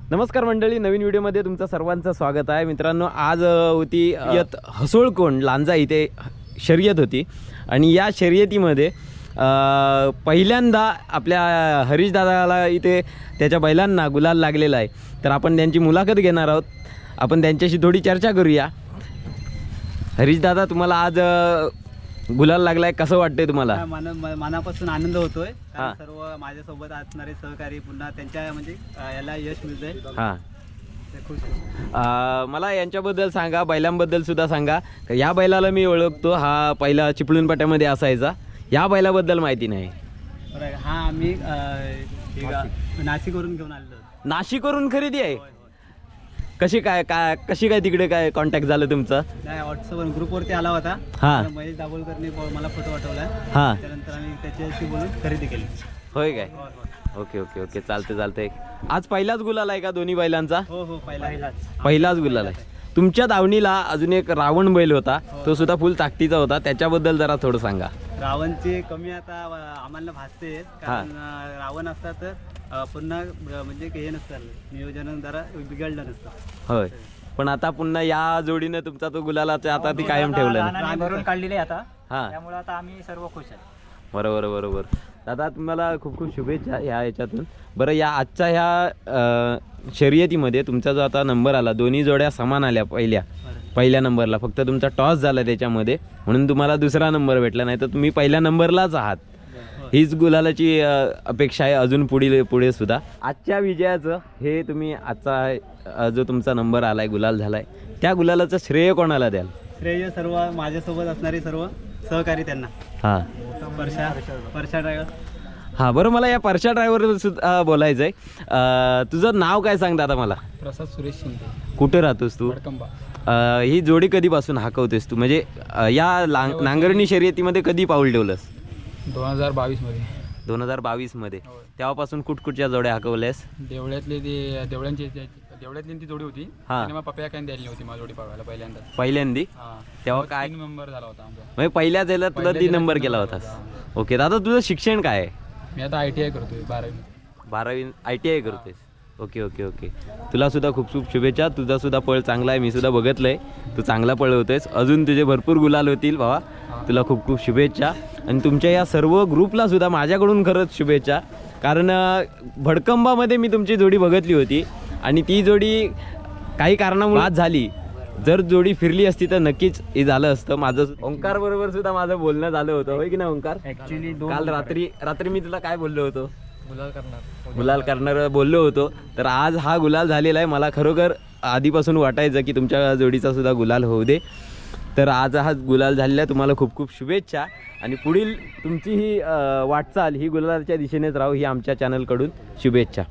नमस्कार मंडळी, नवीन व्हिडिओमध्ये तुमचं सर्वांचं स्वागत आहे. मित्रांनो, आज होती हसोळकोंड लांजा इथे शर्यत होती आणि या शर्यतीमध्ये पहिल्यांदा आपल्या हरीश दादाला इथे त्याच्या बैलांना गुलाल लागलेला आहे. तर आपण त्यांची मुलाखत घेणार आहोत. आपण त्यांच्याशी थोडी चर्चा करूया. हरीश दादा, तुम्हाला आज गुलाल लागलाय, कसं वाटतंय तुम्हाला? मनापासून आनंद होतोय. सर्व माझ्यासोबत असणारे सहकारी पुन्हा त्यांच्या म्हणजे याला यश मिळतंय. हां, मला यांच्याबद्दल सांगा, बैलांबद्दल सुद्धा सांगा. या बैलाला मी ओळखतो, हा पहिला चिपळूण पट्ट्यामध्ये असायचा. या बैलाबद्दल माहिती नाही. हा, आम्ही नाशिकवरून घेऊन आलेलो. नाशिकवरून खरेदी आहे? कशी काय तिकडे काय कॉन्टॅक्ट झालं तुमचं? व्हॉट्सअपवर ग्रुपवरती आला होता. हां, महेश दाभोलकरने मला फोटो पाठवला. हां, त्यानंतर आम्ही त्याच्याशी बोलून खरेदी केली. होय काय? ओके ओके ओके, चालते. आज पहिलाच गुलाल आहे का दोन्ही बैलांचा? हो, पहिलाच गुलाल आहे. तुमच्या दावणीला अजून एक रावण बैल होता, तो सुद्धा फुल ताकदीचा होता. त्याच्याबद्दल जरा थोडं सांगा. रावणची कमी आता आम्हाला भासते, कारण रावण असता तर पुन्हा म्हणजे हे नसतं, नियोजन जरा बिघडलं नसतं. होय, पण आता पुन्हा या जोडीनं तुमचा तो गुलालाचा आता ती कायम ठेवलं भरून काढलेली आता. हां, त्यामुळे आता आम्ही सर्व खुश आहे. बरोबर. दादा, तुम्हाला खूप खूप शुभेच्छा ह्या याच्यातून. बरं, या आजच्या ह्या शर्यतीमध्ये तुमचा जो आता नंबर आला, दोन्ही जोड्या समान आल्या. पहिल्या नंबरला फक्त तुमचा टॉस झाला त्याच्यामध्ये, म्हणून तुम्हाला दुसरा नंबर भेटला. नाही तर तुम्ही पहिल्या नंबरलाच आहात. हीच गुलालाची अपेक्षा आहे अजून पुढे सुद्धा. आजच्या विजयाचं हे तुम्ही आजचा जो तुमचा नंबर आलाय, गुलाल झालाय, त्या गुलालाचं श्रेय कोणाला द्याल? श्रेय सर्व माझ्यासोबत असणारे सर्व सहकारी त्यांना. हां, परशा ड्रायव्हर. हां, बरं, मला या परशा ड्रायव्हर सुद्धा बोलायचं आहे. तुझं नाव काय सांग दादा मला? प्रसाद सुरेश शिंदे. कुठं राहतोस तू? ही जोडी कधीपासून हाकवतेस तू? म्हणजे या नांगरणी शर्यतीमध्ये कधी पाऊल ठेवलंस? 2022 मध्ये. तेव्हापासून कुठच्या जोड्या हाकवल्यास? देवळ्यातली ती जोडी होती. पप्या काय द्यायला नव्हती मला जोडी पाहायला पहिल्यांदी. तेव्हा काय नंबर झाला होता म्हणजे पहिल्याच याला तुला 3 नंबर केला होतास? ओके दादा, तुझं शिक्षण काय आहे? मी आता ITI करतोय, 12वी ITI करतोयस? ओके. तुला सुद्धा खूप शुभेच्छा. तुझा सुद्धा पळ चांगला आहे, मी सुद्धा बघितलंय. तू चांगला पळवतोयस. अजून तुझे भरपूर गुलाल होतील बाबा. तुला खूप शुभेच्छा. आणि तुमच्या या सर्व ग्रुपला सुद्धा माझ्याकडून खरंच शुभेच्छा. कारण भडकंबामध्ये मी तुमची जोडी बघितली होती आणि ती जोडी काही कारणामुळे आज झाली. जर जोडी फिरली असती तर नक्कीच हे झालं असतं. माझं ओंकार बरोबर सुद्धा माझं बोलणं झालं होतं, होय की नाही ओंकार? ऍक्च्युली काल रात्री मी तुला काय बोललो होतो? गुलाल करणार बोललो होतो. तर आज हा गुलाल झालेला आहे. मला खरोखर आधीपासून वाटायचं की तुमच्या जोडीचा सुद्धा गुलाल होऊ दे. तर आज हा गुलाल झालेला आहे. तुम्हाला खूप शुभेच्छा आणि पुढील तुमची ही वाटचाल ही गुलालाच्या दिशेनेच राहू, ही आमच्या चॅनलकडून शुभेच्छा.